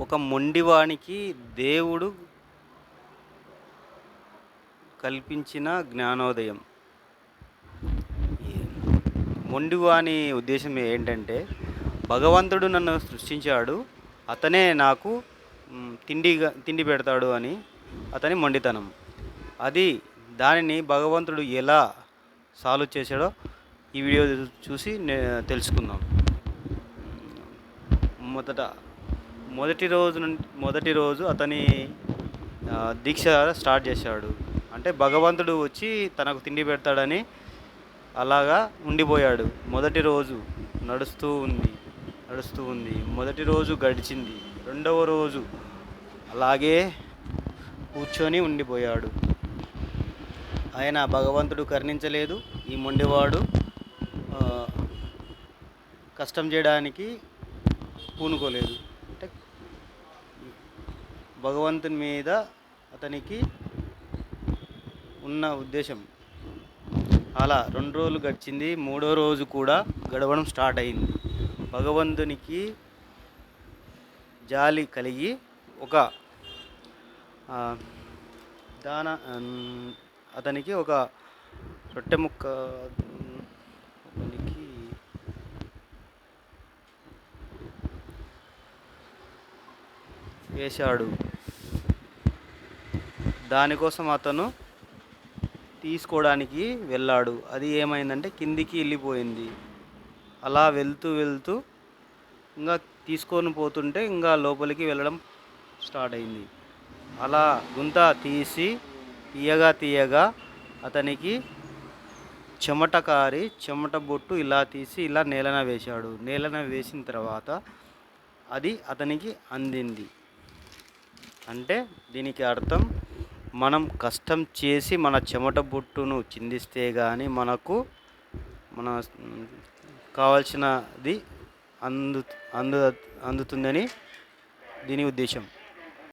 ఒక మొండివానికి దేవుడు కల్పించిన జ్ఞానోదయం. ఈ మొండివాని ఉద్దేశం ఏంటంటే, భగవంతుడు నన్ను సృష్టించాడు. అతనే నాకు తిండి పెడతాడు అని అతని మొండితనం. అది దానిని భగవంతుడు ఎలా సాల్వ్ చేశాడో ఈ వీడియో చూసి తెలుసుకుందాం. మొదట మొదటి రోజు అతని దీక్ష స్టార్ట్ చేశాడు. అంటే భగవంతుడు వచ్చి తనకు తిండి పెడతాడని అలాగా ఉండిపోయాడు. మొదటి రోజు నడుస్తూ ఉంది. మొదటి రోజు గడిచింది. రెండవ రోజు అలాగే కూర్చొని ఉండిపోయాడు. ఆయన భగవంతుడు కరుణించలేదు. ఈ మొండివాడు కష్టం చేయడానికి పూనుకోలేదు. అంటే భగవంతుని మీద అతనికి ఉన్న ఉద్దేశం. అలా 2 రోజులు గడిచింది. 3వ రోజు కూడా గడవడం స్టార్ట్ అయింది. భగవంతునికి జాలి కలిగి ఒక అతనికి ఒక రొట్టె ముక్క వేశాడు. దానికోసం అతను తీసుకోవడానికి వెళ్ళాడు. అది ఏమైందంటే కిందికి వెళ్ళిపోయింది. అలా వెళ్తూ ఇంకా తీసుకొని పోతుంటే ఇంకా లోపలికి వెళ్ళడం స్టార్ట్ అయింది. అలా గుంత తీయగా అతనికి చెమట బొట్టు ఇలా తీసి ఇలా నేలన వేశాడు. నేలన వేసిన తర్వాత అది అతనికి అందింది. అంటే దీనికి అర్థం, మనం కష్టం చేసి మన చెమట బొట్టును చిందిస్తే కానీ మనకు కావాల్సినది అందుతుందని దీని ఉద్దేశం.